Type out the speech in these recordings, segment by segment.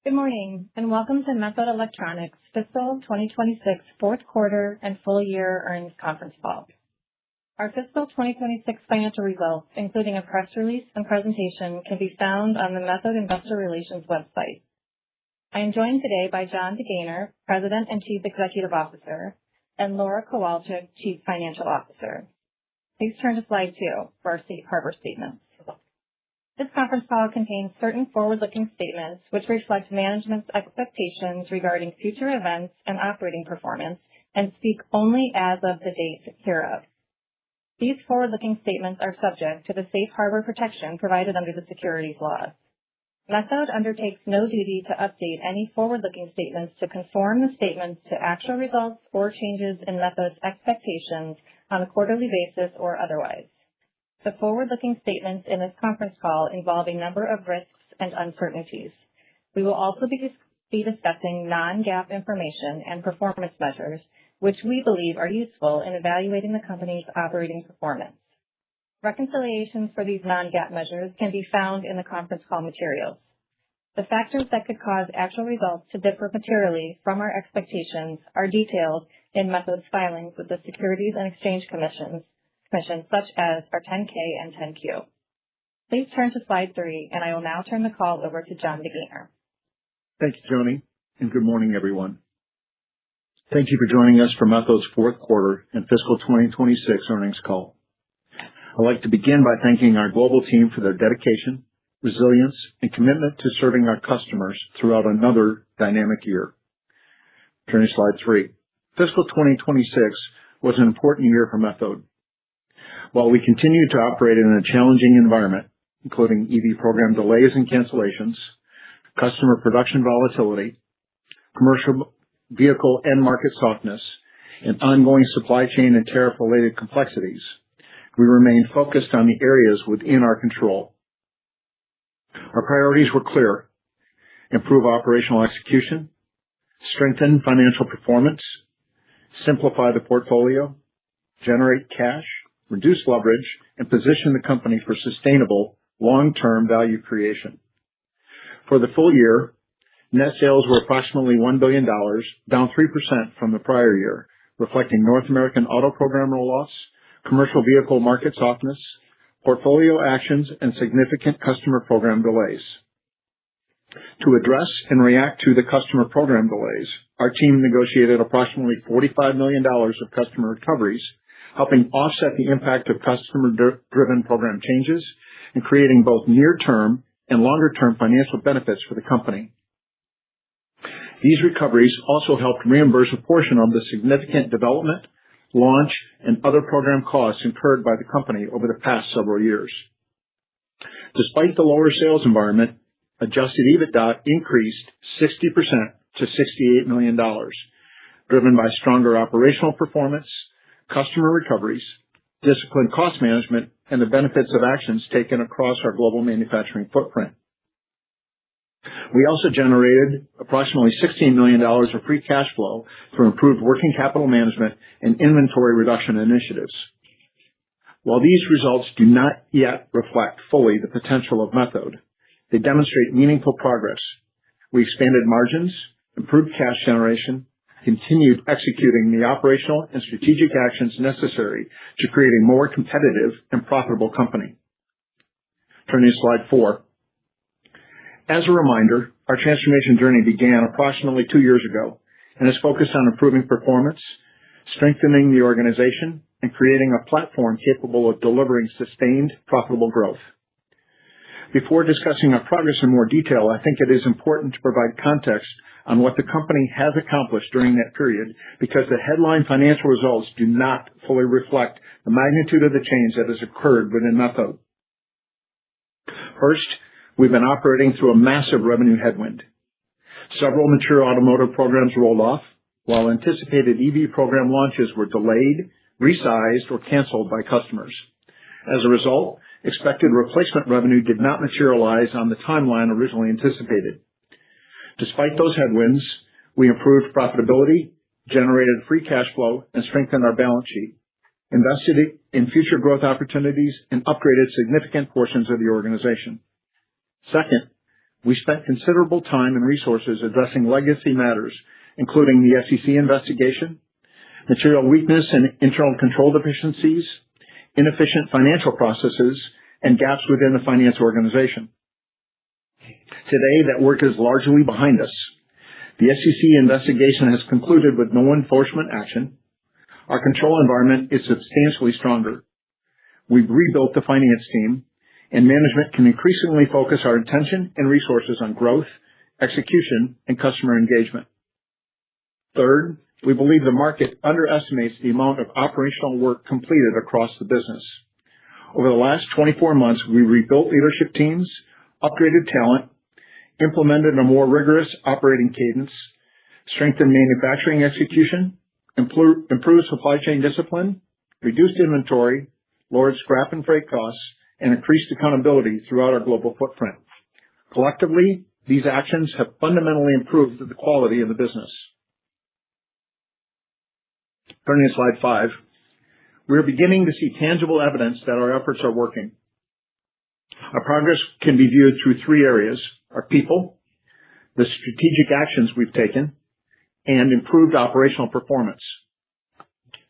Good morning, and welcome to Methode Electronics Fiscal 2026 Fourth Quarter and Full Year Earnings Conference Call. Our fiscal 2026 financial results, including a press release and presentation, can be found on the Methode Investor Relations website. I am joined today by Jon DeGaynor, President and Chief Executive Officer, and Laura Kowalczyk, Chief Financial Officer. Please turn to slide 2 for our safe harbor statement. This conference call contains certain forward-looking statements which reflect management's expectations regarding future events and operating performance and speak only as of the date hereof. These forward-looking statements are subject to the safe harbor protection provided under the securities laws. Methode undertakes no duty to update any forward-looking statements to conform the statements to actual results or changes in Methode's expectations on a quarterly basis or otherwise. The forward-looking statements in this conference call involve a number of risks and uncertainties. We will also be discussing non-GAAP information and performance measures, which we believe are useful in evaluating the company's operating performance. Reconciliations for these non-GAAP measures can be found in the conference call materials. The factors that could cause actual results to differ materially from our expectations are detailed in Methode's filings with the Securities and Exchange Commission, such as our 10-K and 10-Q. Please turn to slide 3, and I will now turn the call over to Jon DeGaynor. Thank you, Joni, and good morning, everyone. Thank you for joining us for Methode's fourth quarter and fiscal 2026 earnings call. I'd like to begin by thanking our global team for their dedication, resilience, and commitment to serving our customers throughout another dynamic year. Turning to slide 3. Fiscal 2026 was an important year for Methode. While we continue to operate in a challenging environment, including EV program delays and cancellations, customer production volatility, commercial vehicle end market softness, and ongoing supply chain and tariff-related complexities, we remain focused on the areas within our control. Our priorities were clear: improve operational execution, strengthen financial performance, simplify the portfolio, generate cash, reduce leverage, and position the company for sustainable long-term value creation. For the full year, net sales were approximately $1 billion, down 3% from the prior year, reflecting North American auto program roll-offs, commercial vehicle market softness, portfolio actions, and significant customer program delays. To address and react to the customer program delays, our team negotiated approximately $45 million of customer recoveries, helping offset the impact of customer-driven program changes and creating both near-term and longer-term financial benefits for the company. These recoveries also helped reimburse a portion of the significant development, launch, and other program costs incurred by the company over the past several years. Despite the lower sales environment, adjusted EBITDA increased 60% to $68 million, driven by stronger operational performance, customer recoveries, disciplined cost management, and the benefits of actions taken across our global manufacturing footprint. We also generated approximately $16 million of free cash flow through improved working capital management and inventory reduction initiatives. While these results do not yet reflect fully the potential of Methode, they demonstrate meaningful progress. We expanded margins, improved cash generation, continued executing the operational and strategic actions necessary to create a more competitive and profitable company. Turning to slide 4. As a reminder, our transformation journey began approximately 2 years ago and is focused on improving performance, strengthening the organization, and creating a platform capable of delivering sustained, profitable growth. Before discussing our progress in more detail, I think it is important to provide context on what the company has accomplished during that period, because the headline financial results do not fully reflect the magnitude of the change that has occurred within Methode. First, we've been operating through a massive revenue headwind. Several mature automotive programs rolled off, while anticipated EV program launches were delayed, resized, or canceled by customers. As a result, expected replacement revenue did not materialize on the timeline originally anticipated. Despite those headwinds, we improved profitability, generated free cash flow, and strengthened our balance sheet, invested in future growth opportunities, and upgraded significant portions of the organization. Second, we spent considerable time and resources addressing legacy matters, including the SEC investigation, material weakness and internal control deficiencies, inefficient financial processes, and gaps within the finance organization. Today, that work is largely behind us. The SEC investigation has concluded with no enforcement action. Our control environment is substantially stronger. We've rebuilt the finance team, and management can increasingly focus our attention and resources on growth, execution, and customer engagement. Third, we believe the market underestimates the amount of operational work completed across the business. Over the last 24 months, we rebuilt leadership teams, upgraded talent, implemented a more rigorous operating cadence, strengthened manufacturing execution, improved supply chain discipline, reduced inventory, lowered scrap and freight costs, and increased accountability throughout our global footprint. Collectively, these actions have fundamentally improved the quality of the business. Turning to slide 5, we are beginning to see tangible evidence that our efforts are working. Our progress can be viewed through 3 areas: our people, the strategic actions we've taken, and improved operational performance.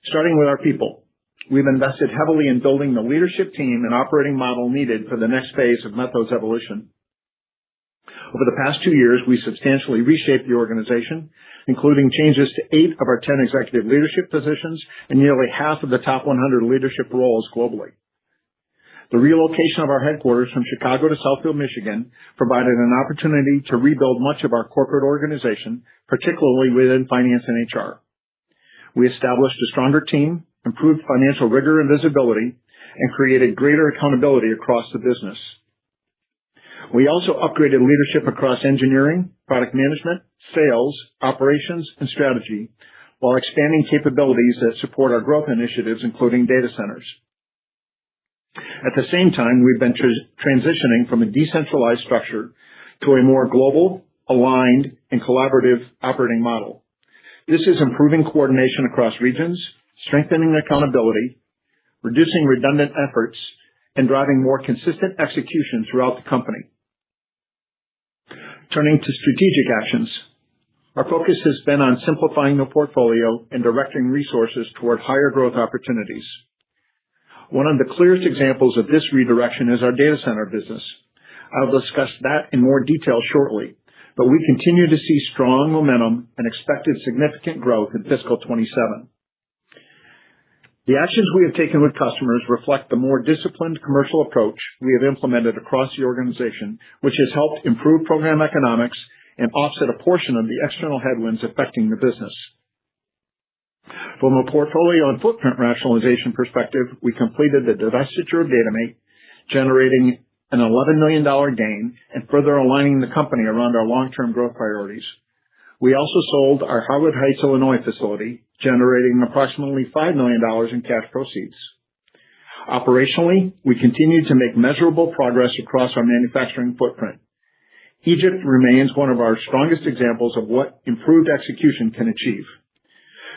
Starting with our people, we've invested heavily in building the leadership team and operating model needed for the next phase of Methode's evolution. Over the past 2 years, we substantially reshaped the organization, including changes to 8 of our 10 executive leadership positions and nearly half of the top 100 leadership roles globally. The relocation of our headquarters from Chicago to Southfield, Michigan, provided an opportunity to rebuild much of our corporate organization, particularly within finance and HR. We established a stronger team, improved financial rigor and visibility, and created greater accountability across the business. We also upgraded leadership across engineering, product management, sales, operations, and strategy, while expanding capabilities that support our growth initiatives, including data centers. At the same time, we've been transitioning from a decentralized structure to a more global, aligned, and collaborative operating model. This is improving coordination across regions, strengthening accountability, reducing redundant efforts, and driving more consistent execution throughout the company. Turning to strategic actions, our focus has been on simplifying the portfolio and directing resources toward higher growth opportunities. One of the clearest examples of this redirection is our data center business. I'll discuss that in more detail shortly, but we continue to see strong momentum and expected significant growth in fiscal 27. The actions we have taken with customers reflect the more disciplined commercial approach we have implemented across the organization, which has helped improve program economics and offset a portion of the external headwinds affecting the business. From a portfolio and footprint rationalization perspective, we completed the divestiture of Datamate, generating an $11 million gain and further aligning the company around our long-term growth priorities. We also sold our Harwood Heights, Illinois facility, generating approximately $5 million in cash proceeds. Operationally, we continue to make measurable progress across our manufacturing footprint. Egypt remains one of our strongest examples of what improved execution can achieve.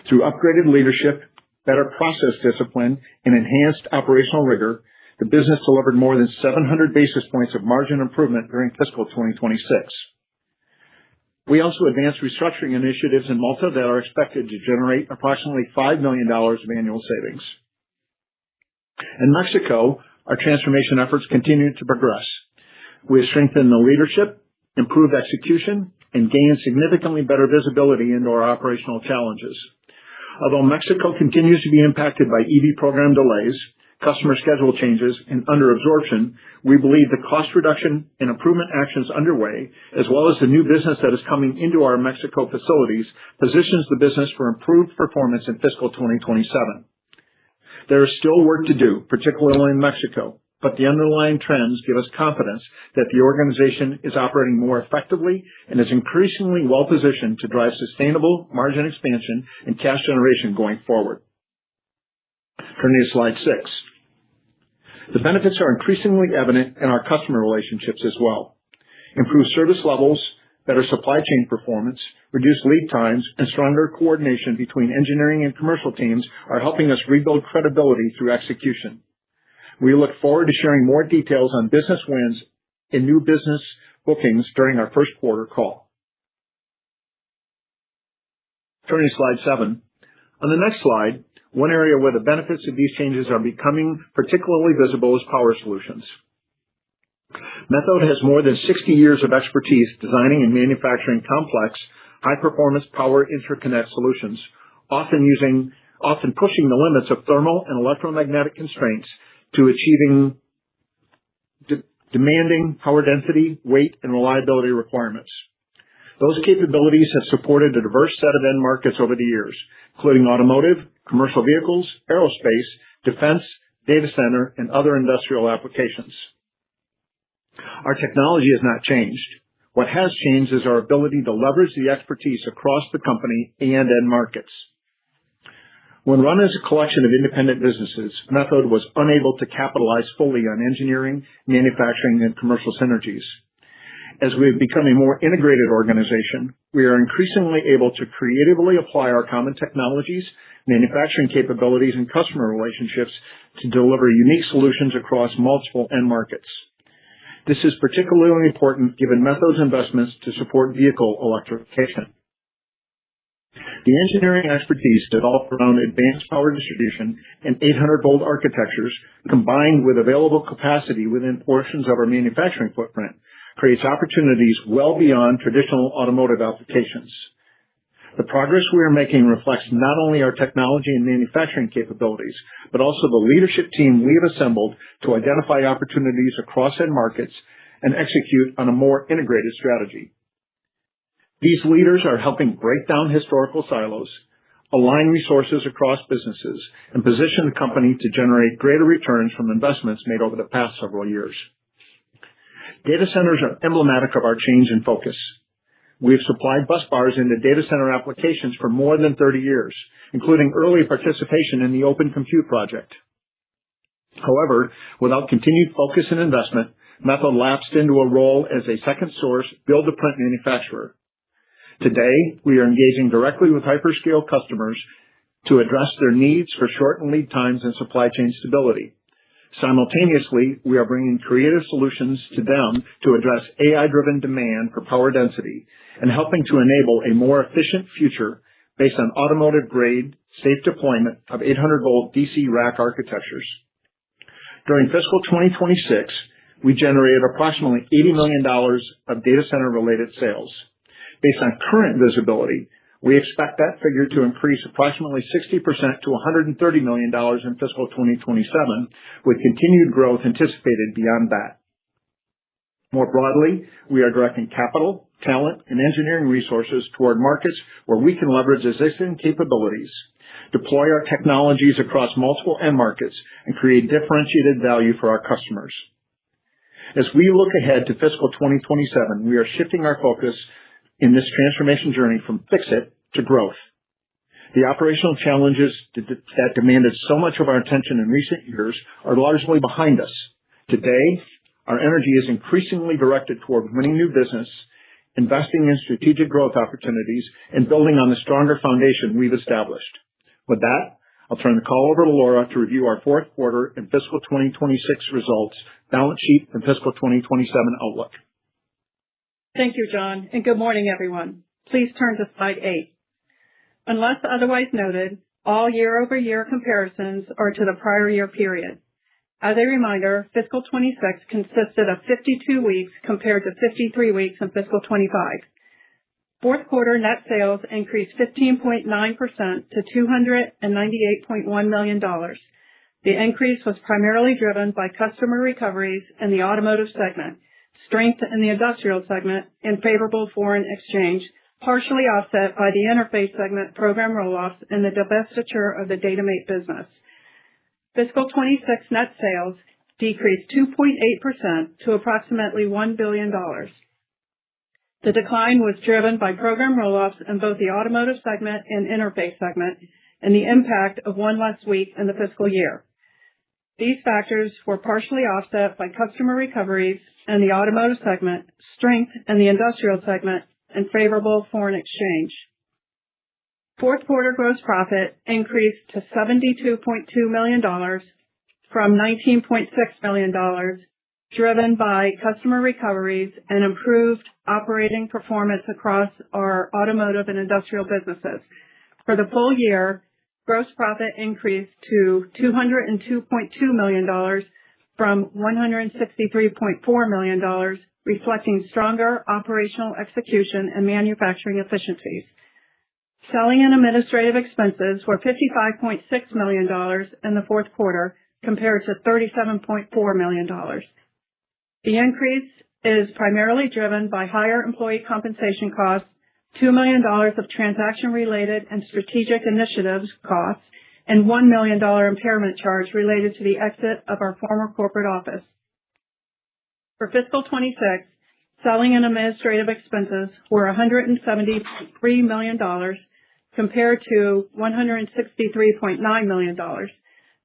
Through upgraded leadership, better process discipline, and enhanced operational rigor, the business delivered more than 700 basis points of margin improvement during fiscal 2026. We also advanced restructuring initiatives in Malta that are expected to generate approximately $5 million of annual savings. In Mexico, our transformation efforts continue to progress. We have strengthened the leadership, improved execution, and gained significantly better visibility into our operational challenges. Although Mexico continues to be impacted by EV program delays, customer schedule changes, and under-absorption, we believe the cost reduction and improvement actions underway, as well as the new business that is coming into our Mexico facilities, positions the business for improved performance in fiscal 2027. There is still work to do, particularly in Mexico, but the underlying trends give us confidence that the organization is operating more effectively and is increasingly well-positioned to drive sustainable margin expansion and cash generation going forward. Turning to slide 6. The benefits are increasingly evident in our customer relationships as well. Improved service levels, better supply chain performance, reduced lead times, and stronger coordination between engineering and commercial teams are helping us rebuild credibility through execution. We look forward to sharing more details on business wins and new business bookings during our first quarter call. Turning to slide 7. On the next slide, one area where the benefits of these changes are becoming particularly visible is power solutions. Methode has more than 60 years of expertise designing and manufacturing complex, high-performance power interconnect solutions, often pushing the limits of thermal and electromagnetic constraints to achieving demanding power density, weight, and reliability requirements. Those capabilities have supported a diverse set of end markets over the years, including automotive, commercial vehicles, aerospace, defense, data center, and other industrial applications. Our technology has not changed. What has changed is our ability to leverage the expertise across the company and end markets. When run as a collection of independent businesses, Methode was unable to capitalize fully on engineering, manufacturing, and commercial synergies. As we have become a more integrated organization, we are increasingly able to creatively apply our common technologies, manufacturing capabilities, and customer relationships to deliver unique solutions across multiple end markets. This is particularly important given Methode's investments to support vehicle electrification. The engineering expertise developed around advanced power distribution and 800-volt architectures, combined with available capacity within portions of our manufacturing footprint, creates opportunities well beyond traditional automotive applications. The progress we are making reflects not only our technology and manufacturing capabilities, but also the leadership team we have assembled to identify opportunities across end markets and execute on a more integrated strategy. These leaders are helping break down historical silos, align resources across businesses, and position the company to generate greater returns from investments made over the past several years. Data centers are emblematic of our change in focus. We have supplied bus bars into data center applications for more than 30 years, including early participation in the Open Compute project. However, without continued focus and investment, Methode lapsed into a role as a second source build-to-print manufacturer. Today, we are engaging directly with hyperscale customers to address their needs for shortened lead times and supply chain stability. Simultaneously, we are bringing creative solutions to them to address AI-driven demand for power density and helping to enable a more efficient future based on automotive-grade, safe deployment of 800-volt DC rack architectures. During fiscal 2026, we generated approximately $80 million of data center-related sales. Based on current visibility, we expect that figure to increase approximately 60% to $130 million in fiscal 2027, with continued growth anticipated beyond that. More broadly, we are directing capital, talent, and engineering resources toward markets where we can leverage existing capabilities, deploy our technologies across multiple end markets, and create differentiated value for our customers. As we look ahead to fiscal 2027, we are shifting our focus in this transformation journey from fix-it to growth. The operational challenges that demanded so much of our attention in recent years are largely behind us. Today, our energy is increasingly directed toward winning new business, investing in strategic growth opportunities, and building on the stronger foundation we've established. With that, I'll turn the call over to Laura to review our fourth quarter and fiscal 2026 results, balance sheet, and fiscal 2027 outlook. Thank you, John, and good morning, everyone. Please turn to slide 8. Unless otherwise noted, all year-over-year comparisons are to the prior year period. As a reminder, fiscal 26 consisted of 52 weeks compared to 53 weeks in fiscal 25. Fourth quarter net sales increased 15.9% to $298.1 million. The increase was primarily driven by customer recoveries in the automotive segment, strength in the industrial segment, and favorable foreign exchange, partially offset by the interface segment program roll-offs and the divestiture of the Datamate business. Fiscal 26 net sales decreased 2.8% to approximately $1 billion. The decline was driven by program roll-offs in both the automotive segment and interface segment, and the impact of one less week in the fiscal year. These factors were partially offset by customer recoveries in the automotive segment, strength in the industrial segment, and favorable foreign exchange. Fourth quarter gross profit increased to $72.2 million from $19.6 million, driven by customer recoveries and improved operating performance across our automotive and industrial businesses. For the full year, gross profit increased to $202.2 million from $163.4 million, reflecting stronger operational execution and manufacturing efficiencies. Selling and administrative expenses were $55.6 million in the fourth quarter compared to $37.4 million. The increase is primarily driven by higher employee compensation costs, $2 million of transaction-related and strategic initiatives costs, and $1 million impairment charge related to the exit of our former corporate office. For fiscal 26, selling and administrative expenses were $170.3 million compared to $163.9 million.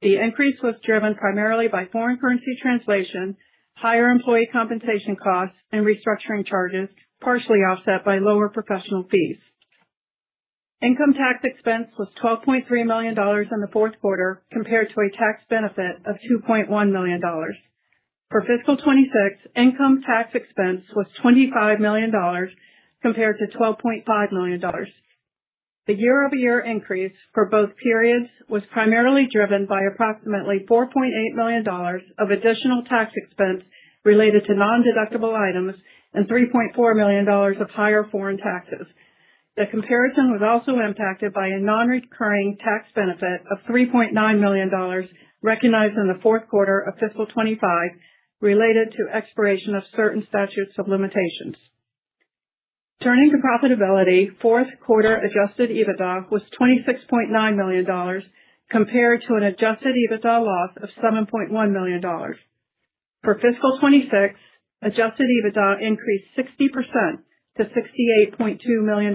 The increase was driven primarily by foreign currency translation, higher employee compensation costs, and restructuring charges, partially offset by lower professional fees. Income tax expense was $12.3 million in the fourth quarter compared to a tax benefit of $2.1 million. For fiscal 26, income tax expense was $25 million compared to $12.5 million. The year-over-year increase for both periods was primarily driven by approximately $4.8 million of additional tax expense related to non-deductible items and $3.4 million of higher foreign taxes. The comparison was also impacted by a non-recurring tax benefit of $3.9 million recognized in the fourth quarter of fiscal 25 related to expiration of certain statutes of limitations. Turning to profitability, fourth quarter adjusted EBITDA was $26.9 million compared to an adjusted EBITDA loss of $7.1 million. For fiscal 26, adjusted EBITDA increased 60% to $68.2 million.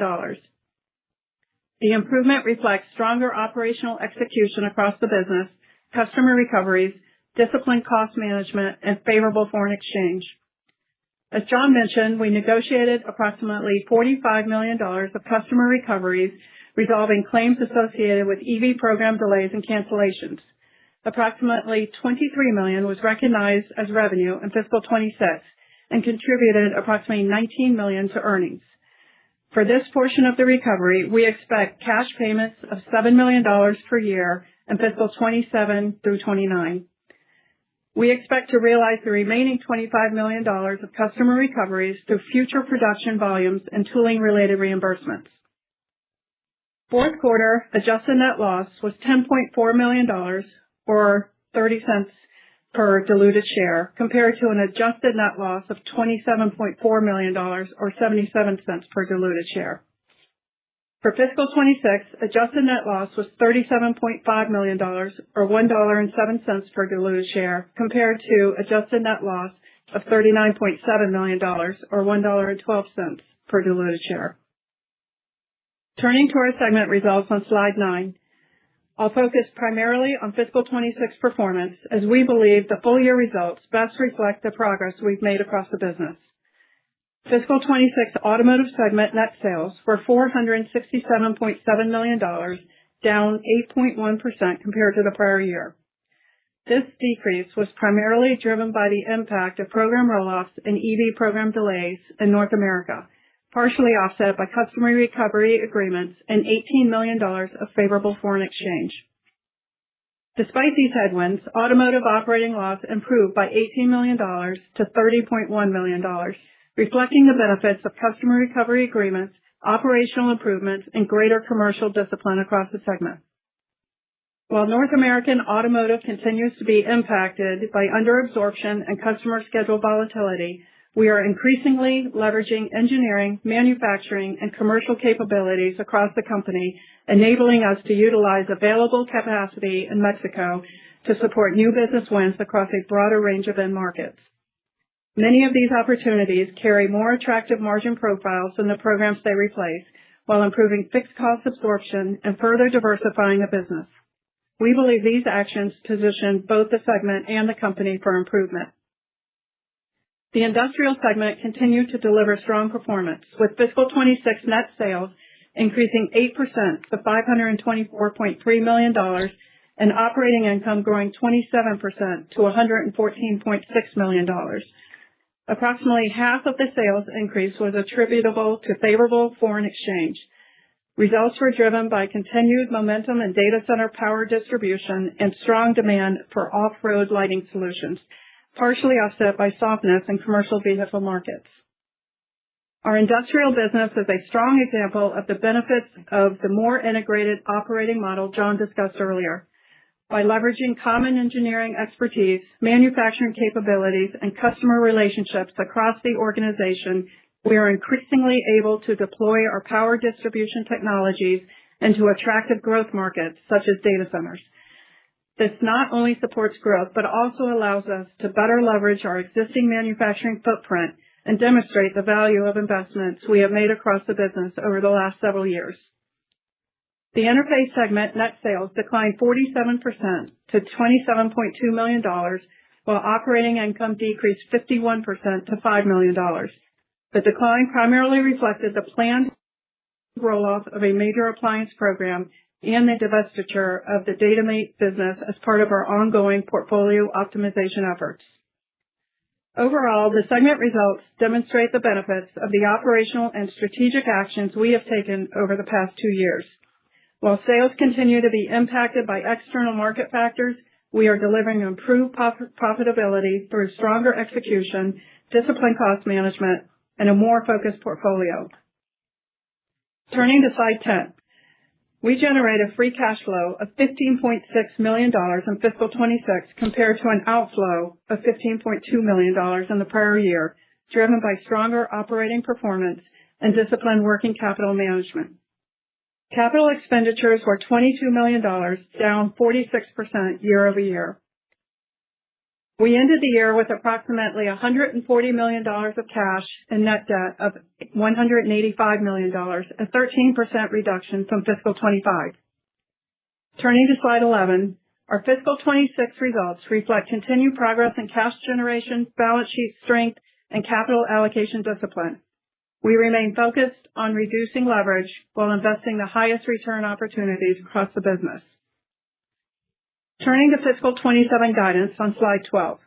The improvement reflects stronger operational execution across the business, customer recoveries, disciplined cost management, and favorable foreign exchange. As John mentioned, we negotiated approximately $45 million of customer recoveries, resolving claims associated with EV program delays and cancellations. Approximately $23 million was recognized as revenue in fiscal 26 and contributed approximately $19 million to earnings. For this portion of the recovery, we expect cash payments of $7 million per year in fiscal 27 through 29. We expect to realize the remaining $25 million of customer recoveries through future production volumes and tooling-related reimbursements. Fourth quarter adjusted net loss was $10.4 million, or 30 cents per diluted share, compared to an adjusted net loss of $27.4 million, or 77 cents per diluted share. For fiscal 26, adjusted net loss was $37.5 million, or $1.07 per diluted share, compared to adjusted net loss of $39.7 million, or $1.12 per diluted share. Turning to our segment results on slide 9, I'll focus primarily on fiscal 26 performance, as we believe the full year results best reflect the progress we've made across the business. Fiscal 26 automotive segment net sales were $467.7 million, down 8.1% compared to the prior year. This decrease was primarily driven by the impact of program roll-offs and EV program delays in North America, partially offset by customer recovery agreements and $18 million of favorable foreign exchange. Despite these headwinds, automotive operating loss improved by $18 million to $30.1 million, reflecting the benefits of customer recovery agreements, operational improvements, and greater commercial discipline across the segment. While North American automotive continues to be impacted by underabsorption and customer schedule volatility, we are increasingly leveraging engineering, manufacturing, and commercial capabilities across the company, enabling us to utilize available capacity in Mexico to support new business wins across a broader range of end markets. Many of these opportunities carry more attractive margin profiles than the programs they replace, while improving fixed cost absorption and further diversifying the business. We believe these actions position both the segment and the company for improvement. The industrial segment continued to deliver strong performance, with fiscal 26 net sales increasing 8% to $524.3 million and operating income growing 27% to $114.6 million. Approximately half of the sales increase was attributable to favorable foreign exchange. Results were driven by continued momentum in data center power distribution and strong demand for off-road lighting solutions, partially offset by softness in commercial vehicle markets. Our industrial business is a strong example of the benefits of the more integrated operating model John discussed earlier. By leveraging common engineering expertise, manufacturing capabilities, and customer relationships across the organization, we are increasingly able to deploy our power distribution technologies into attractive growth markets such as data centers. This not only supports growth, but also allows us to better leverage our existing manufacturing footprint and demonstrate the value of investments we have made across the business over the last several years. The interface segment net sales declined 47% to $27.2 million, while operating income decreased 51% to $5 million. The decline primarily reflected the planned roll-off of a major appliance program and the divestiture of the DataMate business as part of our ongoing portfolio optimization efforts. Overall, the segment results demonstrate the benefits of the operational and strategic actions we have taken over the past 2 years. While sales continue to be impacted by external market factors, we are delivering improved profitability through stronger execution, disciplined cost management, and a more focused portfolio. Turning to slide 10. We generated free cash flow of $15.6 million in fiscal 26 compared to an outflow of $15.2 million in the prior year, driven by stronger operating performance and disciplined working capital management. Capital expenditures were $22 million, down 46% year over year. We ended the year with approximately $140 million of cash and net debt of $185 million, a 13% reduction from fiscal 25. Turning to slide 11, our fiscal 26 results reflect continued progress in cash generation, balance sheet strength, and capital allocation discipline. We remain focused on reducing leverage while investing the highest return opportunities across the business. Turning to fiscal 27 guidance on slide 12.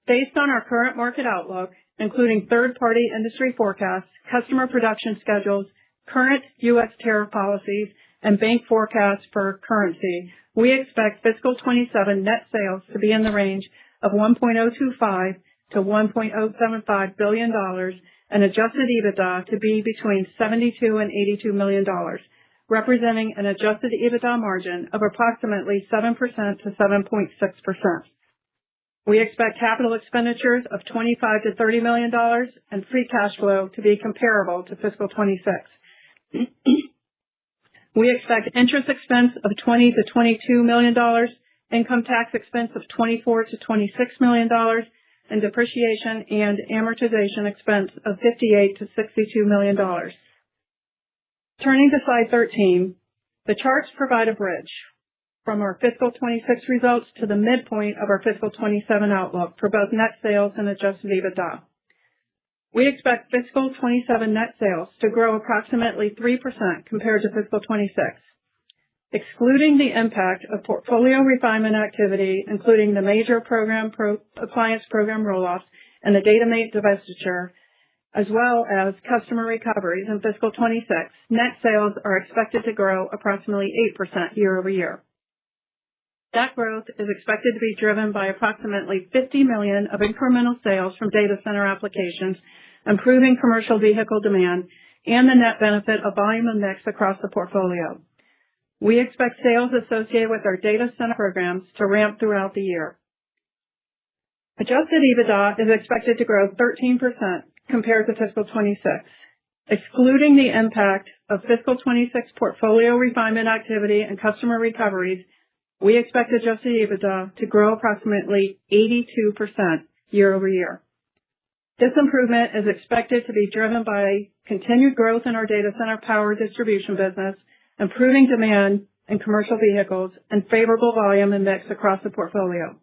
Based on our current market outlook, including third-party industry forecasts, customer production schedules, current U.S. tariff policies, and bank forecasts for currency, we expect fiscal 27 net sales to be in the range of $1.025 to $1.075 billion and adjusted EBITDA to be between $72 and $82 million, representing an adjusted EBITDA margin of approximately 7% to 7.6%. We expect capital expenditures of $25 to $30 million and free cash flow to be comparable to fiscal 26. We expect interest expense of $20 to $22 million, income tax expense of $24 to $26 million, and depreciation and amortization expense of $58 to $62 million. Turning to slide 13, the charts provide a bridge from our fiscal 26 results to the midpoint of our fiscal 27 outlook for both net sales and adjusted EBITDA. We expect fiscal 27 net sales to grow approximately 3% compared to fiscal 26. Excluding the impact of portfolio refinement activity, including the major appliance program roll-offs and the DataMate divestiture, as well as customer recoveries in fiscal 26, net sales are expected to grow approximately 8% year over year. That growth is expected to be driven by approximately $50 million of incremental sales from data center applications, improving commercial vehicle demand, and the net benefit of volume and mix across the portfolio. We expect sales associated with our data center programs to ramp throughout the year. Adjusted EBITDA is expected to grow 13% compared to fiscal 26. Excluding the impact of fiscal 26 portfolio refinement activity and customer recoveries, we expect adjusted EBITDA to grow approximately 82% year over year. This improvement is expected to be driven by continued growth in our data center power distribution business, improving demand in commercial vehicles, and favorable volume and mix across the portfolio.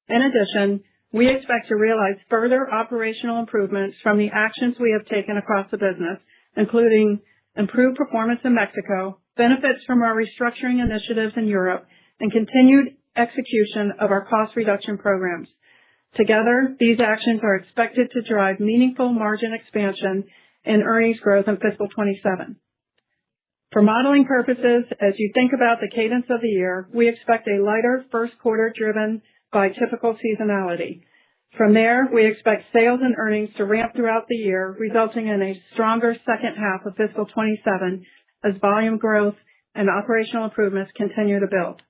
In addition, we expect to realize further operational improvements from the actions we have taken across the business, including improved performance in Mexico, benefits from our restructuring initiatives in Europe, and continued execution of our cost reduction programs. Together, these actions are expected to drive meaningful margin expansion and earnings growth in fiscal 27. For modeling purposes, as you think about the cadence of the year, we expect a lighter first quarter driven by typical seasonality. From there, we expect sales and earnings to ramp throughout the year, resulting in a stronger second half of fiscal 27 as volume growth and operational improvements continue to build.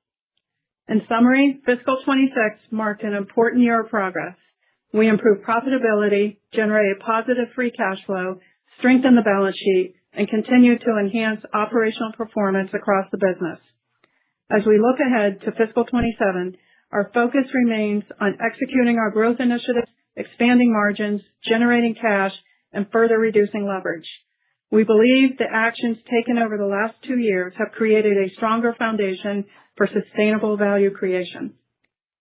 In summary, fiscal 26 marked an important year of progress. We improved profitability, generated positive free cash flow, strengthened the balance sheet, and continued to enhance operational performance across the business. As we look ahead to fiscal 27, our focus remains on executing our growth initiatives, expanding margins, generating cash, and further reducing leverage. We believe the actions taken over the last 2 years have created a stronger foundation for sustainable value creation.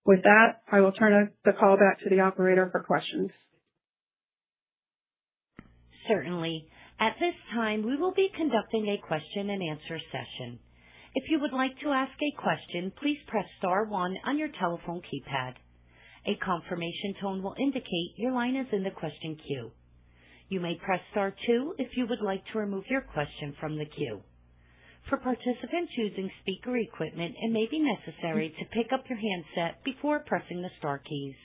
With that, I will turn the call back to the operator for questions. Certainly. At this time, we will be conducting a question and answer session. If you would like to ask a question, please press star 1 on your telephone keypad. A confirmation tone will indicate your line is in the question queue. You may press star 2 if you would like to remove your question from the queue. For participants using speaker equipment, it may be necessary to pick up your handset before pressing the star keys.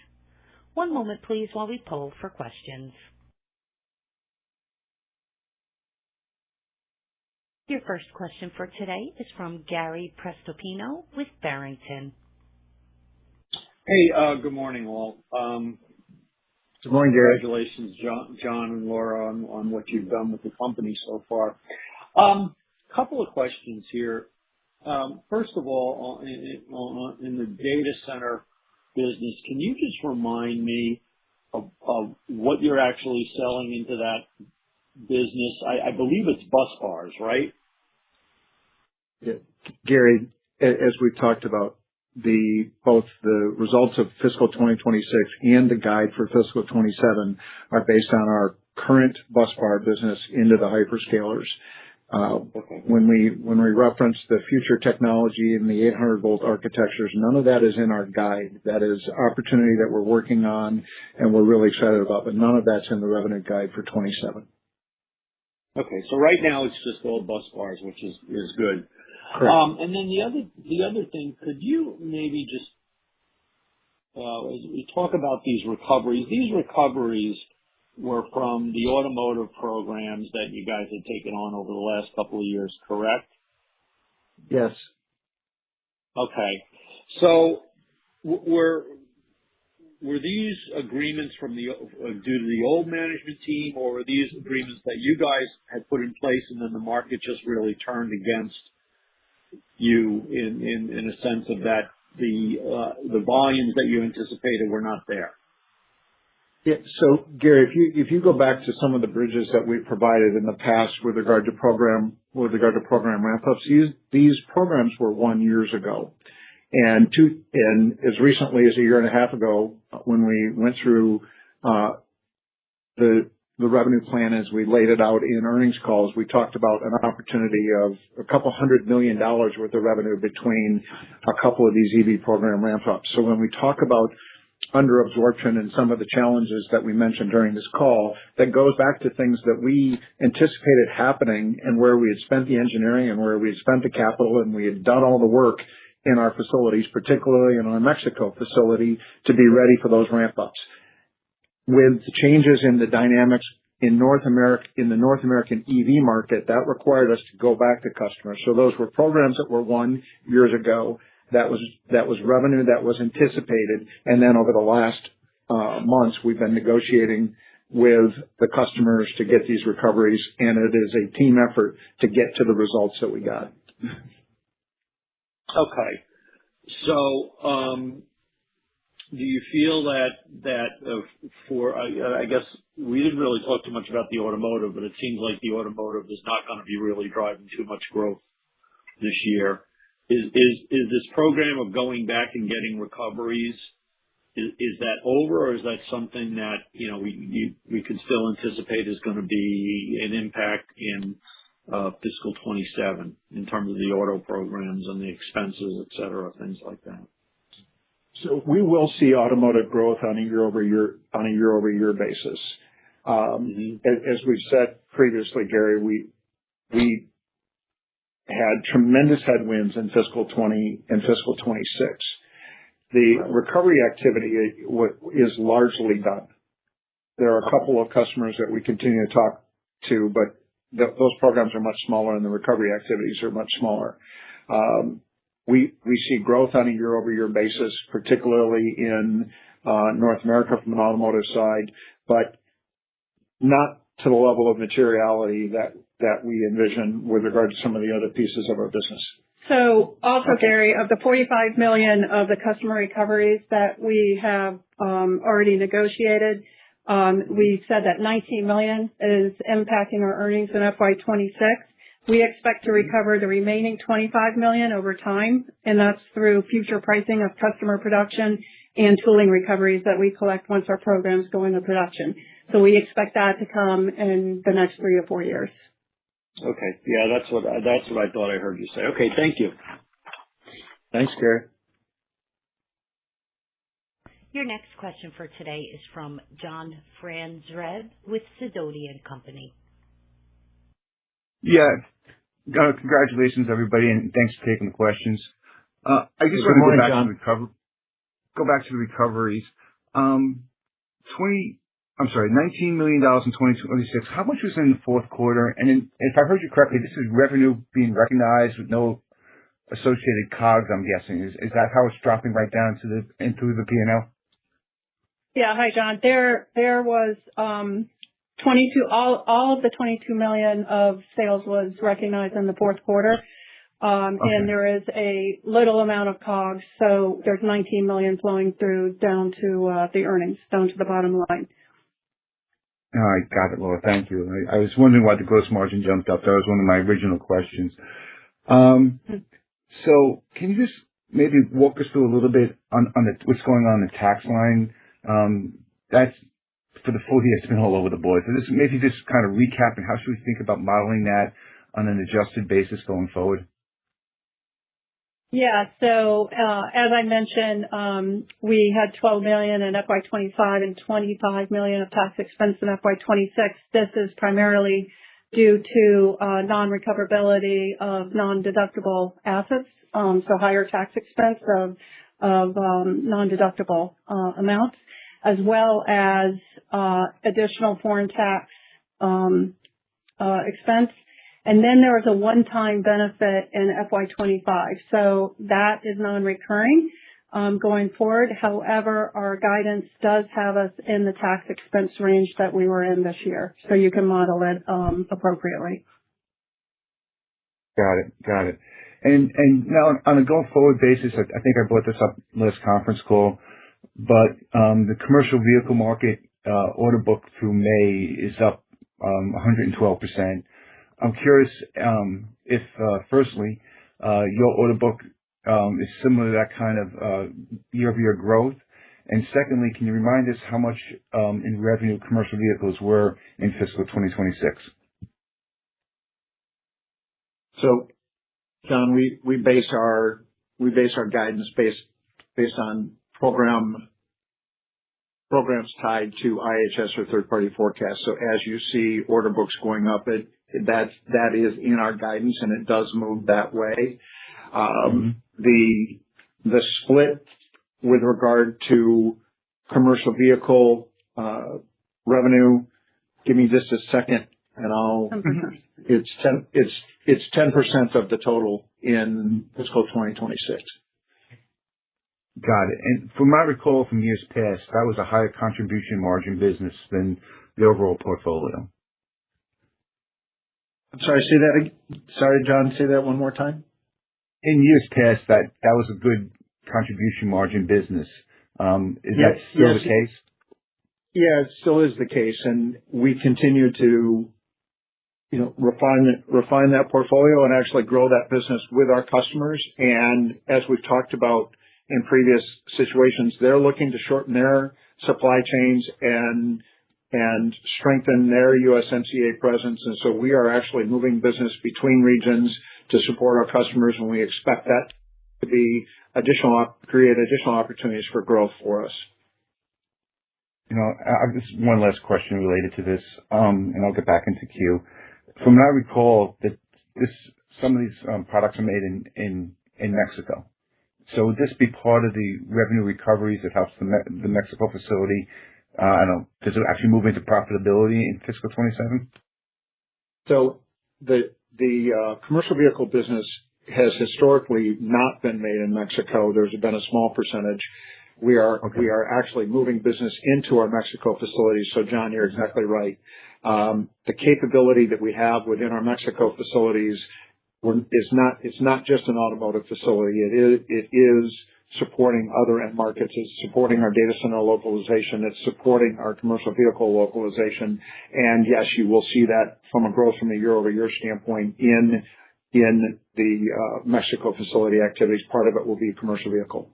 One moment, please, while we poll for questions. Your first question for today is from Gary Prestopino with Barrington. Hey, good morning, all. Good morning, Gary. Congratulations, John and Laura, on what you've done with the company so far. Couple of questions here. First of all, in the data center business, can you just remind me of what you're actually selling into that business? I believe it's bus bars, right? Yeah. Gary, as we've talked about, both the results of fiscal 2026 and the guide for fiscal 27 are based on our current bus bar business into the hyperscalers. Okay. When we reference the future technology and the 800 volt architectures, none of that is in our guide. That is opportunity that we're working on and we're really excited about, but none of that's in the revenue guide for 27. Okay, so right now it's just all bus bars, which is good. Correct. And then the other thing, could you maybe just as we talk about these recoveries were from the automotive programs that you guys had taken on over the last couple of years, correct? Yes. Okay. So were these agreements from due to the old management team, or were these agreements that you guys had put in place and then the market just really turned against you in a sense of that the volumes that you anticipated were not there? Yeah. So Gary, if you go back to some of the bridges that we've provided in the past with regard to program ramp-ups, these programs were 1 year ago. And as recently as a year and a half ago, when we went through the revenue plan as we laid it out in earnings calls, we talked about an opportunity of $200 million worth of revenue between a couple of these EV program ramp-ups. So when we talk about under absorption and some of the challenges that we mentioned during this call, that goes back to things that we anticipated happening and where we had spent the engineering and where we had spent the capital and we had done all the work in our facilities, particularly in our Mexico facility, to be ready for those ramp-ups. With the changes in the dynamics in the North American EV market, that required us to go back to customers. So those were programs that were 1 year ago. That was revenue that was anticipated. And then over the last months, we've been negotiating with the customers to get these recoveries, and it is a team effort to get to the results that we got. Okay. So, do you feel that I guess we didn't really talk too much about the automotive, but it seems like the automotive is not going to be really driving too much growth this year. Is this program of going back and getting recoveries, is that over, or is that something that, we could still anticipate is going to be an impact in fiscal 27 in terms of the auto programs and the expenses, et cetera, things like that? So we will see automotive growth on a year-over-year basis. As we've said previously, Gary, we had tremendous headwinds in fiscal 20 and fiscal 26. The recovery activity is largely done. There are a couple of customers that we continue to talk to, but those programs are much smaller and the recovery activities are much smaller. We see growth on a year-over-year basis, particularly in North America from an automotive side, but not to the level of materiality that we envision with regard to some of the other pieces of our business. So also, Gary, of the $45 million of the customer recoveries that we have already negotiated, we said that $19 million is impacting our earnings in FY26. We expect to recover the remaining $25 million over time, and that's through future pricing of customer production and tooling recoveries that we collect once our programs go into production. So we expect that to come in the next 3 to 4 years. Okay. Yeah, that's what I thought I heard you say. Okay, thank you. Thanks, Gary. Your next question for today is from John Franzreb with Methode and Company. Yeah. Congratulations, everybody, and thanks for taking the questions. I just Good morning, want John. to go back to the recoveries. $19 million in 2026. How much was in the fourth quarter? And if I heard you correctly, this is revenue being recognized with no associated COGS, I'm guessing. Is that how it's dropping right down into the P&L? Yeah. Hi, John. There was 22. All of the $22 million of sales was recognized in the fourth quarter. And there is a little amount of COGS, so there's $19 million flowing through down to the earnings, down to the bottom line. All right, got it, Laura. Thank you. I was wondering why the gross margin jumped up. That was one of my original questions. So can you just maybe walk us through a little bit on what's going on in the tax line? That's for the full year. It's been all over the board. So maybe just kind of recap and how should we think about modeling that on an adjusted basis going forward? Yeah. So, as I mentioned, we had $12 million in FY25 and $25 million of tax expense in FY26. This is primarily due to non-recoverability of non-deductible assets, so higher tax expense of non-deductible amounts, as well as additional foreign tax expense. And then there was a one-time benefit in FY25. So that is non-recurring going forward. However, our guidance does have us in the tax expense range that we were in this year. So you can model it appropriately. Got it. And now on a going forward basis, I think I brought this up last conference call, but the commercial vehicle market order book through May is up 112%. I'm curious if, firstly, your order book is similar to that kind of year-over-year growth. And secondly, can you remind us how much in revenue commercial vehicles were in fiscal 2026? So, John, we base our guidance based on programs tied to IHS or third-party forecasts. So as you see order books going up, that is in our guidance, and it does move that way. The split with regard to commercial vehicle revenue, give me just a second, and I'll. 10%. It's 10% of the total in fiscal 2026. Got it. And from my recall from years past, that was a higher contribution margin business than the overall portfolio. I'm sorry, say that again. Sorry, John, say that one more time. In years past, that was a good contribution margin business. Is that still the case? Yeah, it still is the case, and we continue to, refine that portfolio and actually grow that business with our customers. And as we've talked about in previous situations, they're looking to shorten their supply chains and and strengthen their USMCA presence. And so we are actually moving business between regions to support our customers, and we expect that to be create additional opportunities for growth for us. Just one last question related to this, and I'll get back into queue. From what I recall, that some of these products are made in Mexico. So would this be part of the revenue recoveries that helps the Mexico facility? Does it actually move into profitability in fiscal 27? So the commercial vehicle business has historically not been made in Mexico. There's been a small percentage. We are actually moving business into our Mexico facilities. So John, you're exactly right. The capability that we have within our Mexico facilities it's not just an automotive facility. It is supporting other end markets. It's supporting our data center localization. It's supporting our commercial vehicle localization. And yes, you will see that from a growth from a year-over-year standpoint in the Mexico facility activities. Part of it will be commercial vehicle.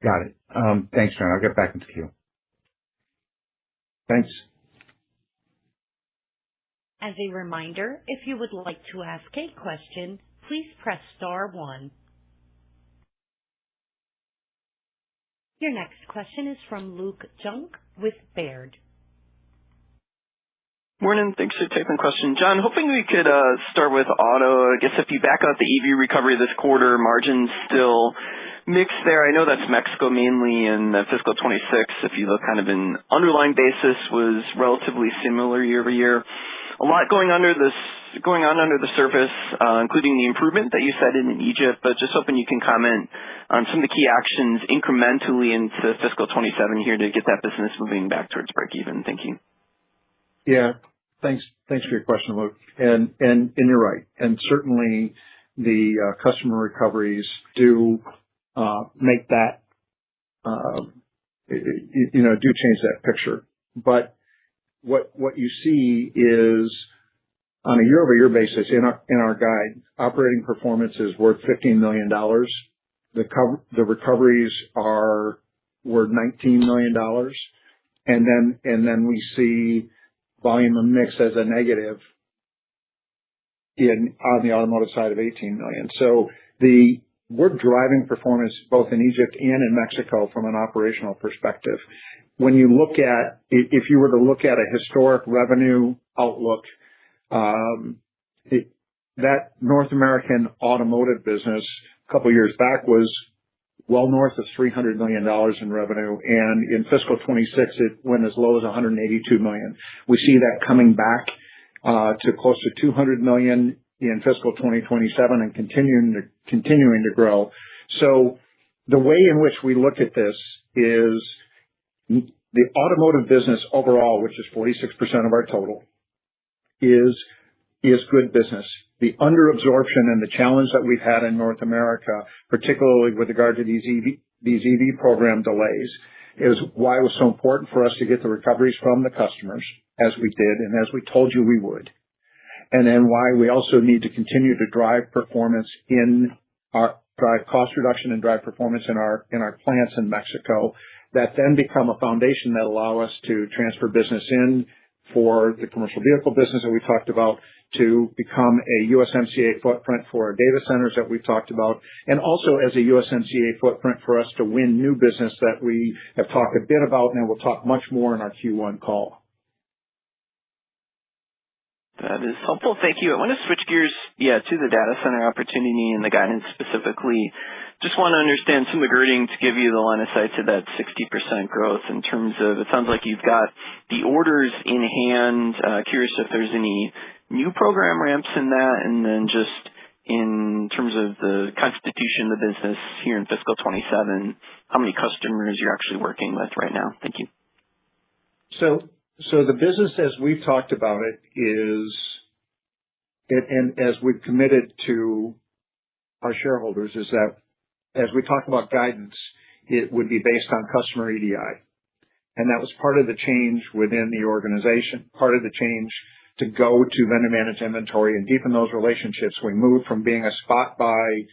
Got it. Thanks, John. I'll get back into queue. Thanks. As a reminder, if you would like to ask a question, please press star 1. Your next question is from Luke Junk with Baird. Morning. Thanks for taking the question. John, hoping we could start with auto. I guess if you back out the EV recovery this quarter, margins still mixed there. I know that's Mexico mainly, and fiscal 26, if you look kind of in underlying basis, was relatively similar year over year. A lot going on under the surface, including the improvement that you cited in Egypt, but just hoping you can comment on some of the key actions incrementally into fiscal 27 here to get that business moving back towards break even. Thank you. Yeah. Thanks for your question, Luke. And you're right. And certainly the customer recoveries do make that do change that picture. But what you see is on a year-over-year basis in our guide, operating performance is worth $15 million. The recoveries were $19 million, and then we see volume and mix as a negative on the automotive side of $18 million. So we're driving performance both in Egypt and in Mexico from an operational perspective. When you look at, if you were to look at a historic revenue outlook, that North American automotive business a couple of years back was well north of $300 million in revenue, and in fiscal 26 it went as low as $182 million. We see that coming back to close to $200 million in fiscal 2027 and continuing to grow. So the way in which we look at this is the automotive business overall, which is 46% of our total, is good business. The under-absorption and the challenge that we've had in North America, particularly with regard to these EV program delays, is why it was so important for us to get the recoveries from the customers, as we did and as we told you we would. And then why we also need to continue to drive performance drive cost reduction and drive performance in our plants in Mexico, that then become a foundation that allow us to transfer business in for the commercial vehicle business that we talked about, to become a USMCA footprint for our data centers that we've talked about, and also as a USMCA footprint for us to win new business that we have talked a bit about, and we'll talk much more in our Q1 call. That is helpful. Thank you. I want to switch gears, to the data center opportunity and the guidance specifically. Just want to understand some of the girding to give you the line of sight to that 60% growth in terms of, it sounds like you've got the orders in hand. Curious if there's any new program ramps in that, and then just in terms of the constitution of the business here in fiscal 27, how many customers you're actually working with right now. Thank you. So the business, as we've talked about it, is, and as we've committed to our shareholders, is that as we talk about guidance, it would be based on customer EDI. And that was part of the change within the organization, part of the change to go to vendor managed inventory and deepen those relationships. We moved from being a spot buy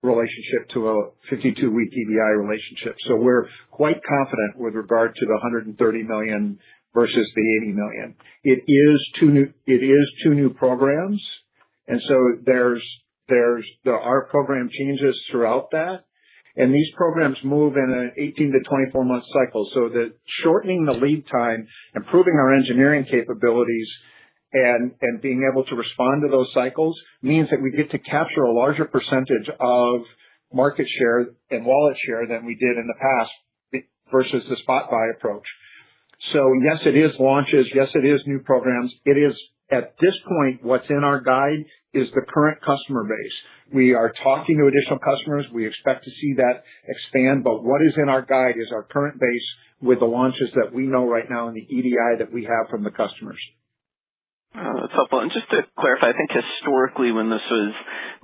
relationship to a 52-week EDI relationship. So we're quite confident with regard to the $130 million versus the $80 million. It is two new programs, and so there are program changes throughout that. And these programs move in an 18 to 24 month cycle. So that shortening the lead time, improving our engineering capabilities, and being able to respond to those cycles means that we get to capture a larger percentage of market share and wallet share than we did in the past versus the spot buy approach. So yes, it is launches. Yes, it is new programs. It is, at this point, what's in our guide is the current customer base. We are talking to additional customers. We expect to see that expand, but what is in our guide is our current base with the launches that we know right now in the EDI that we have from the customers. That's helpful. And just to clarify, I think historically when this was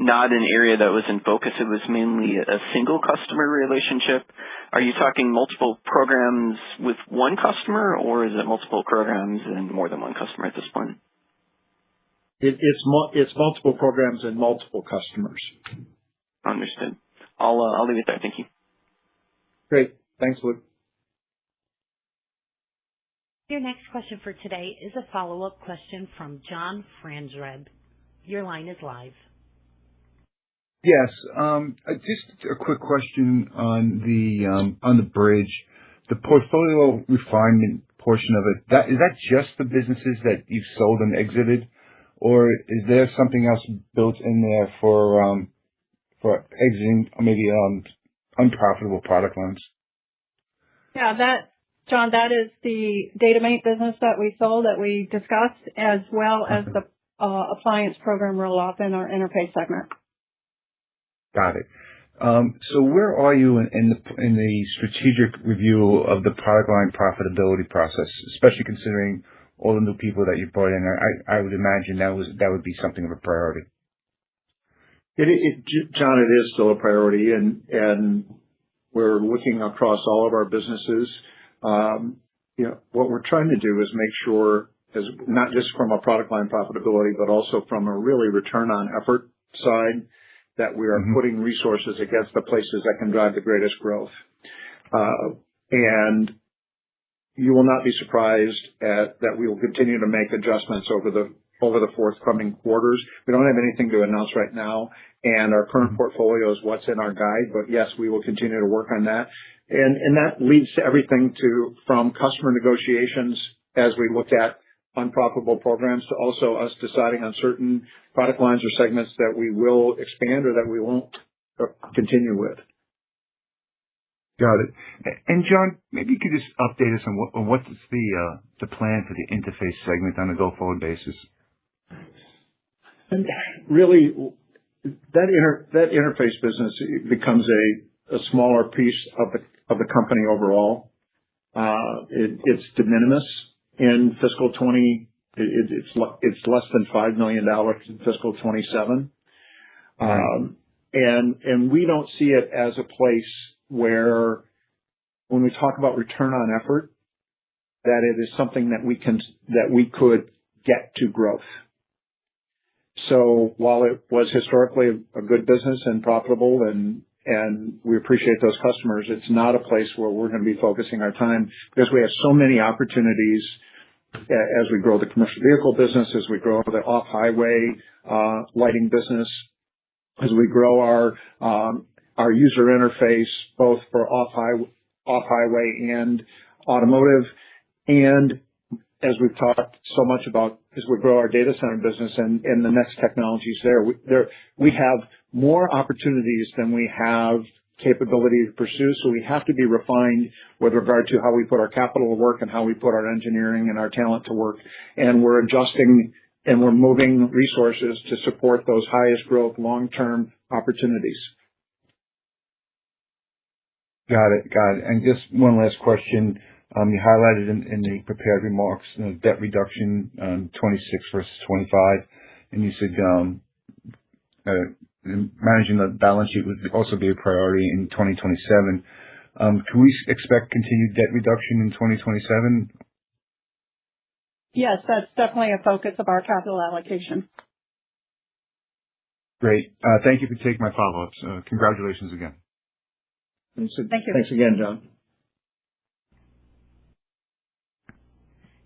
not an area that was in focus, it was mainly a single customer relationship. Are you talking multiple programs with one customer, or is it multiple programs and more than one customer at this point? It's multiple programs and multiple customers. Understood. I'll leave it there. Thank you. Great. Thanks, Luke. Your next question for today is a follow-up question from John Franzreb. Your line is live. Yes. Just a quick question on the bridge. The portfolio refinement portion of it, is that just the businesses that you've sold and exited, or is there something else built in there for exiting maybe unprofitable product lines? Yeah, John, that is the DataMate business that we sold that we discussed, as well as the appliance program roll-off in our interface segment. Got it. So where are you in the strategic review of the product line profitability process, especially considering all the new people that you brought in? I would imagine that would be something of a priority. John, it is still a priority, and we're looking across all of our businesses. What we're trying to do is make sure, not just from a product line profitability, but also from a really return on effort side, that we are putting resources against the places that can drive the greatest growth. And you will not be surprised that we will continue to make adjustments over the forthcoming quarters. We don't have anything to announce right now, and our current portfolio is what's in our guide. But yes, we will continue to work on that. And that leads to everything from customer negotiations as we look at unprofitable programs to also us deciding on certain product lines or segments that we will expand or that we won't continue with. Got it. And John, maybe you could just update us on what's the plan for the interface segment on a go-forward basis. And really, that interface business becomes a smaller piece of the company overall. It's de minimis in fiscal 20. It's less than $5 million in fiscal 27. And we don't see it as a place where, when we talk about return on effort, that it is something that we could get to growth. So while it was historically a good business and profitable, and we appreciate those customers, it's not a place where we're going to be focusing our time, because we have so many opportunities as we grow the commercial vehicle business, as we grow the off-highway lighting business, as we grow our user interface, both for off-highway and automotive, and as we've talked so much about, as we grow our data center business and the next technologies there, we have more opportunities than we have capability to pursue. So we have to be refined with regard to how we put our capital to work and how we put our engineering and our talent to work. And we're adjusting and we're moving resources to support those highest growth long-term opportunities. Got it. And just one last question. You highlighted in the prepared remarks, debt reduction, 26 versus 25, and you said managing the balance sheet would also be a priority in 2027. Can we expect continued debt reduction in 2027? Yes, that's definitely a focus of our capital allocation. Great. Thank you for taking my follow-ups. Congratulations again. Thank you. Thanks again, John.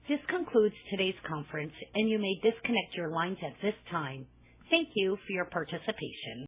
This concludes today's conference, and you may disconnect your lines at this time. Thank you for your participation.